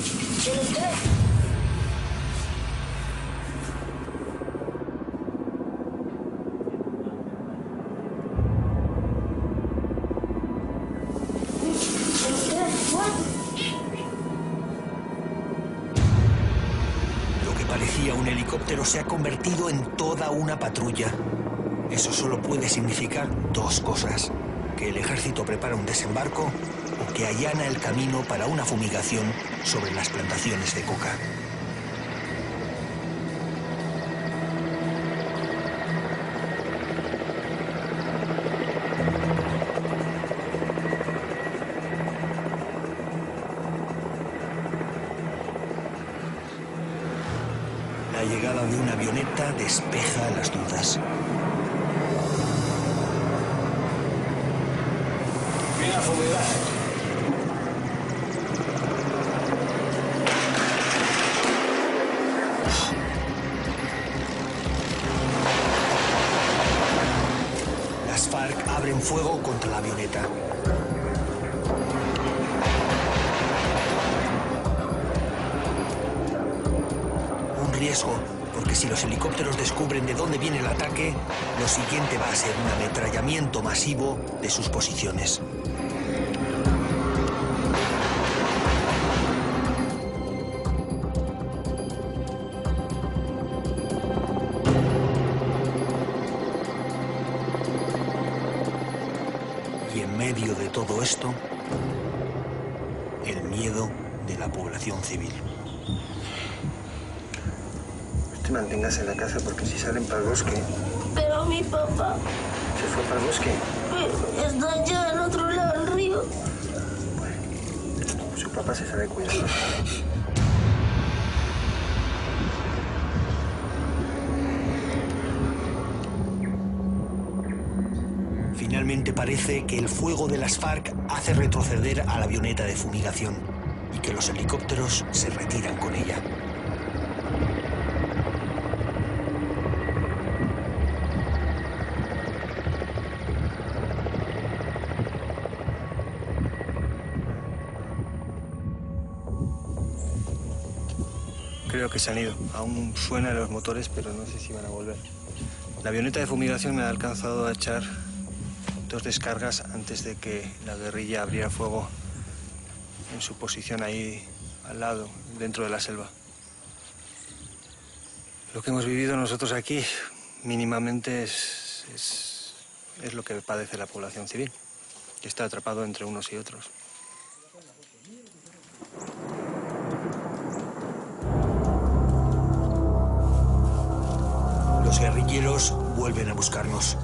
Lo que parecía un helicóptero se ha convertido en toda una patrulla. Eso solo puede significar dos cosas: que el ejército prepara un desembarco o que allana el camino para una fumigación sobre las plantaciones de coca. La llegada de una avioneta despeja las dudas. Viene a fumigar. Las FARC abren fuego contra la avioneta. Un riesgo, porque si los helicópteros descubren de dónde viene el ataque, lo siguiente va a ser un ametrallamiento masivo de sus posiciones. Y en medio de todo esto, el miedo de la población civil. Usted manténgase en la casa porque si salen para el bosque... Pero mi papá ¿Se fue para el bosque? está allá al otro lado del río. Su papá se sabe cuidar. Finalmente parece que el fuego de las FARC hace retroceder a la avioneta de fumigación y que los helicópteros se retiran con ella. Creo que se han ido. Aún suenan los motores, pero no sé si van a volver. La avioneta de fumigación me ha alcanzado a echar 2 descargas antes de que la guerrilla abriera fuego en su posición ahí al lado, dentro de la selva. Lo que hemos vivido nosotros aquí mínimamente es lo que padece la población civil, que está atrapado entre unos y otros. Los guerrilleros vuelven a buscarnos.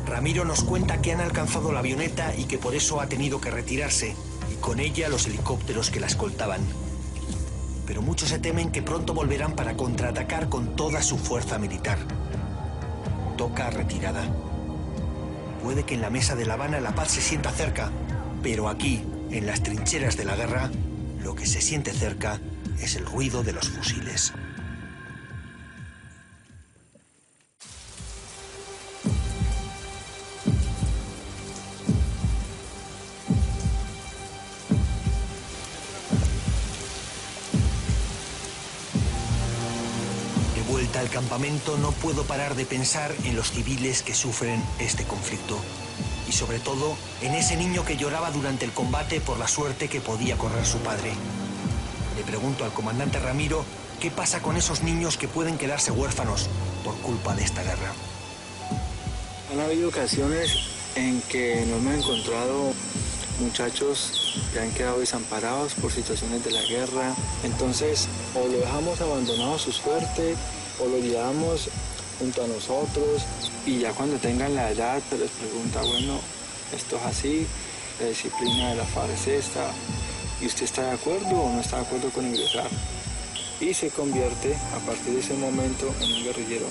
Ramiro nos cuenta que han alcanzado la avioneta y que por eso ha tenido que retirarse, y con ella los helicópteros que la escoltaban. Pero muchos se temen que pronto volverán para contraatacar con toda su fuerza militar. Toca retirada. Puede que en la mesa de La Habana la paz se sienta cerca, pero aquí, en las trincheras de la guerra, lo que se siente cerca es el ruido de los fusiles. Al campamento no puedo parar de pensar en los civiles que sufren este conflicto y sobre todo en ese niño que lloraba durante el combate por la suerte que podía correr su padre. Le pregunto al comandante Ramiro qué pasa con esos niños que pueden quedarse huérfanos por culpa de esta guerra. Han habido ocasiones en que nos hemos encontrado muchachos que han quedado desamparados por situaciones de la guerra. Entonces, o lo dejamos abandonado a su suerte, o lo llevamos junto a nosotros, y ya cuando tengan la edad se les pregunta, bueno, esto es así, la disciplina de la FARC es esta, ¿y usted está de acuerdo o no está de acuerdo con ingresar? Y se convierte a partir de ese momento en un guerrillero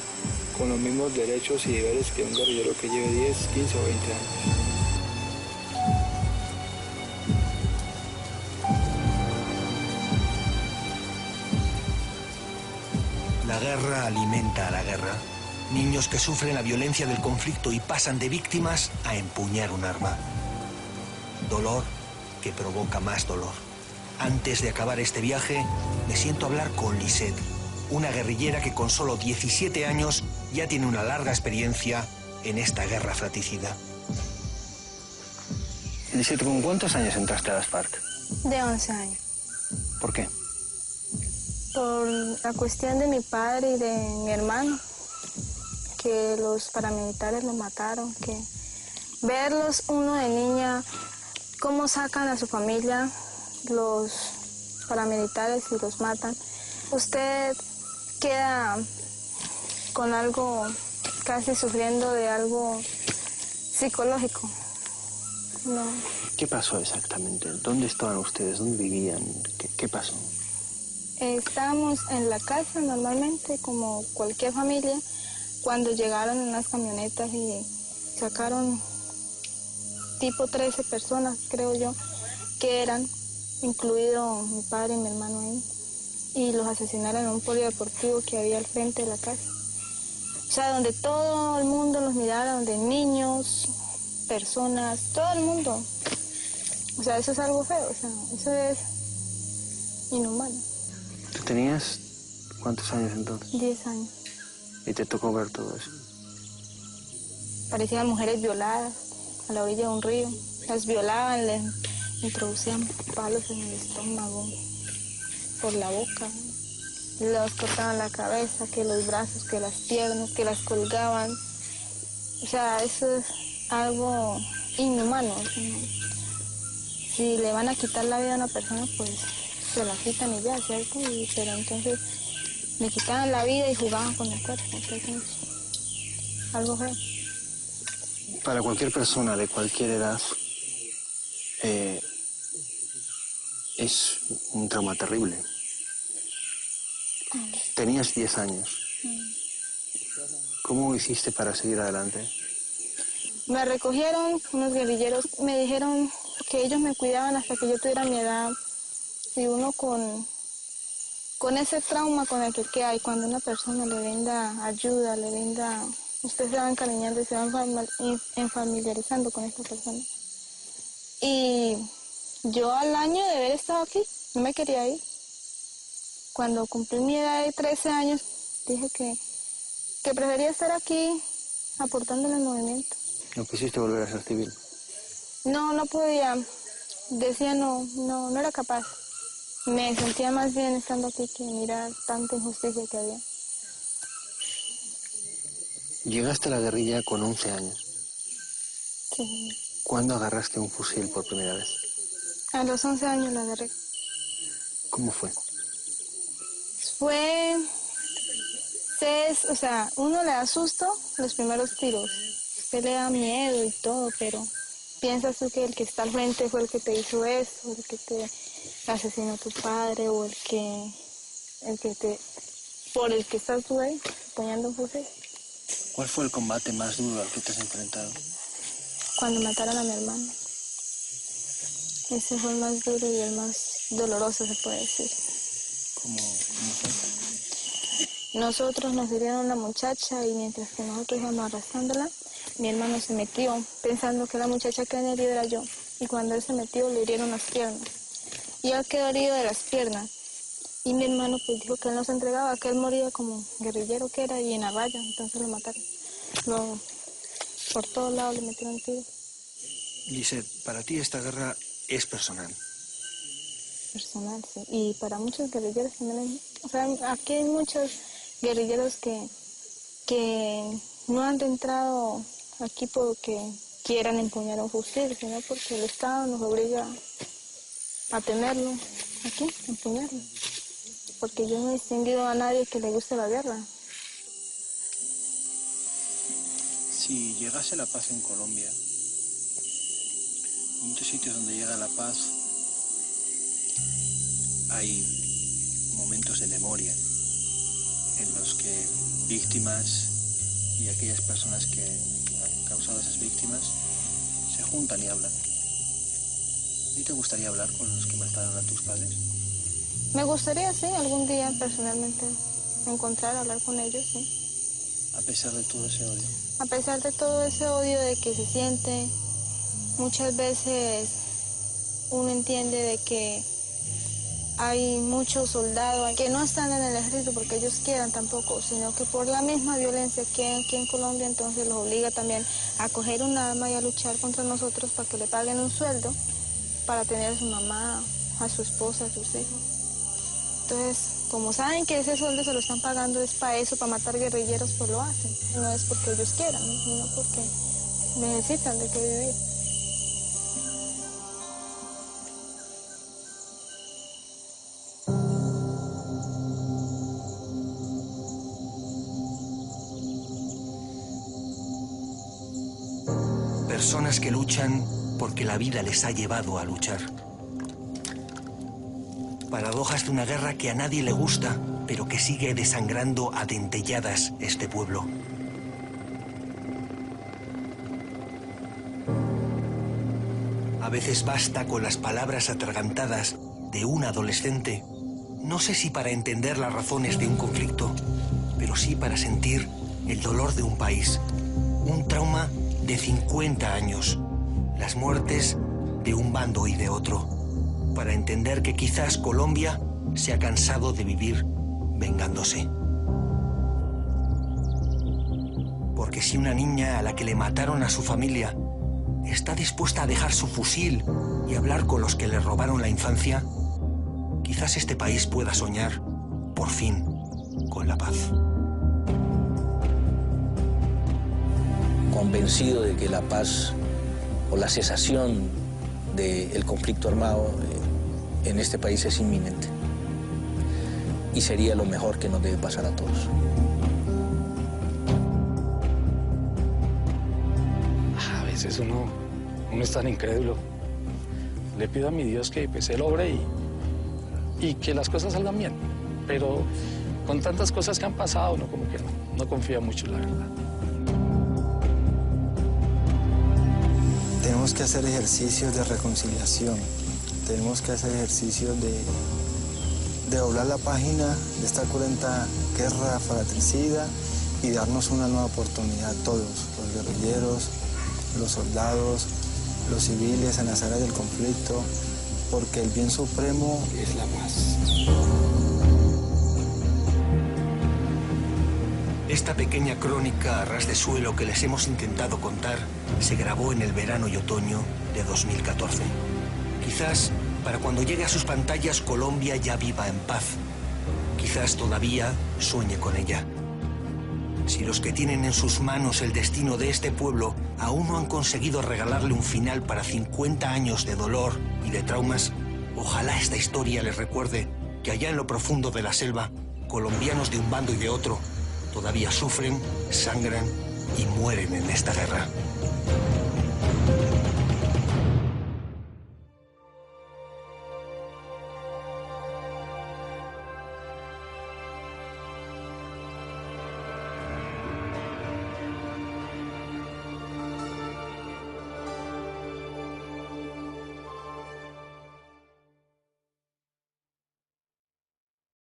con los mismos derechos y deberes que un guerrillero que lleve 10, 15 o 20 años. La guerra alimenta a la guerra Niños que sufren la violencia del conflicto y pasan de víctimas a empuñar un arma. Dolor que provoca más dolor. Antes de acabar este viaje, me siento a hablar con Lisette, una guerrillera que con solo 17 años ya tiene una larga experiencia en esta guerra fratricida. Lisette, ¿con cuántos años entraste a las FARC? De 11 años. ¿Por qué? Por la cuestión de mi padre y de mi hermano, que los paramilitares lo mataron, que verlos uno de niña, cómo sacan a su familia los paramilitares y los matan, usted queda con algo, casi sufriendo de algo psicológico. No. ¿Qué pasó exactamente? ¿Dónde estaban ustedes? ¿Dónde vivían? ¿Qué pasó? Estábamos en la casa normalmente, como cualquier familia, cuando llegaron en las camionetas y sacaron tipo 13 personas, creo yo, que eran, incluido mi padre y mi hermano ahí, y los asesinaron en un polideportivo que había al frente de la casa. O sea, donde todo el mundo los mirara, donde niños, personas, todo el mundo. O sea, eso es algo feo, o sea, eso es inhumano. ¿Tú tenías cuántos años entonces? 10 años. ¿Y te tocó ver todo eso? Parecían mujeres violadas a la orilla de un río. Las violaban, les introducían palos en el estómago, por la boca. Les cortaban la cabeza, que los brazos, que las piernas, que las colgaban. O sea, eso es algo inhumano. Si le van a quitar la vida a una persona, pues se la quitan y ya, ¿cierto? Pero entonces le quitaban la vida y jugaban con el cuerpo. Entonces, algo feo. Para cualquier persona de cualquier edad, es un trauma terrible. Tenías 10 años. ¿Cómo hiciste para seguir adelante? Me recogieron unos guerrilleros, me dijeron que ellos me cuidaban hasta que yo tuviera mi edad. Y uno con ese trauma con el que hay, cuando una persona le brinda ayuda, le brinda, usted se va encariñando y se va familiarizando con esta persona. Y yo al año de haber estado aquí, no me quería ir. Cuando cumplí mi edad de 13 años, dije que prefería estar aquí aportándole al movimiento. ¿No quisiste volver a ser civil? No podía. Decía no era capaz. Me sentía más bien estando aquí que mirar tanta injusticia que había. Llegaste a la guerrilla con 11 años. Sí. ¿Cuándo agarraste un fusil por primera vez? A los 11 años la agarré. ¿Cómo fue? O sea, uno le da susto los primeros tiros. Usted le da miedo y todo, pero piensas tú que el que está al frente fue el que te hizo eso, el que te asesinó a tu padre, o por el que estás tú ahí, apoyando un fusil. ¿Cuál fue el combate más duro al que te has enfrentado? Cuando mataron a mi hermano. Ese fue el más duro y el más doloroso, se puede decir. ¿Cómo fue? Nosotros nos hirieron una muchacha y mientras que nosotros íbamos arrastrándola, mi hermano se metió pensando que la muchacha que había herido era yo. Y cuando él se metió le hirieron las piernas. Y él quedó herido de las piernas. Y mi hermano pues dijo que él no se entregaba, que él moría como guerrillero que era y en la raya, entonces lo mataron. Por todos lados le metieron tiros. Lisette, para ti esta guerra es personal. Personal, sí. Y para muchos guerrilleros también. O sea, aquí hay muchos guerrilleros que no han entrado aquí porque quieran empuñar un fusil, sino porque el Estado nos obliga a tenerlo aquí, a empuñarlo. Porque yo no he distinguido a nadie que le guste la guerra. Si llegase la paz en Colombia, en muchos sitios donde llega la paz hay momentos de memoria en los que víctimas y aquellas personas que han causado esas víctimas se juntan y hablan. ¿Y te gustaría hablar con los que mataron a tus padres? Me gustaría, sí, algún día personalmente hablar con ellos, sí. A pesar de todo ese odio. A pesar de todo ese odio de que se siente, muchas veces uno entiende de que hay muchos soldados que no están en el ejército porque ellos quieran tampoco, sino que por la misma violencia que hay aquí en Colombia, entonces los obliga también a coger un arma y a luchar contra nosotros para que le paguen un sueldo para tener a su mamá, a su esposa, a sus hijos. Entonces, como saben que ese sueldo se lo están pagando es para eso, para matar guerrilleros, pues lo hacen. No es porque ellos quieran, sino porque necesitan de qué vivir. Personas que luchan porque la vida les ha llevado a luchar. Paradojas de una guerra que a nadie le gusta, pero que sigue desangrando a dentelladas este pueblo. A veces basta con las palabras atragantadas de un adolescente, no sé si para entender las razones de un conflicto, pero sí para sentir el dolor de un país, un trauma de 50 años, las muertes de un bando y de otro, para entender que quizás Colombia se ha cansado de vivir vengándose. Porque si una niña a la que le mataron a su familia está dispuesta a dejar su fusil y hablar con los que le robaron la infancia, quizás este país pueda soñar, por fin, con la paz. Convencido de que la paz o la cesación del conflicto armado en este país es inminente. Y sería lo mejor que nos debe pasar a todos. A veces uno es tan incrédulo. Le pido a mi Dios que pues, Él obre y que las cosas salgan bien. Pero con tantas cosas que han pasado, uno como que no confía mucho, la verdad. Tenemos que hacer ejercicios de reconciliación, tenemos que hacer ejercicios de doblar la página de esta cruenta guerra fratricida y darnos una nueva oportunidad a todos, los guerrilleros, los soldados, los civiles en las áreas del conflicto, porque el bien supremo es la paz. Esta pequeña crónica a ras de suelo que les hemos intentado contar se grabó en el verano y otoño de 2014. Quizás para cuando llegue a sus pantallas Colombia ya viva en paz. Quizás todavía sueñe con ella. Si los que tienen en sus manos el destino de este pueblo aún no han conseguido regalarle un final para 50 años de dolor y de traumas, ojalá esta historia les recuerde que allá en lo profundo de la selva, colombianos de un bando y de otro todavía sufren, sangran y mueren en esta guerra.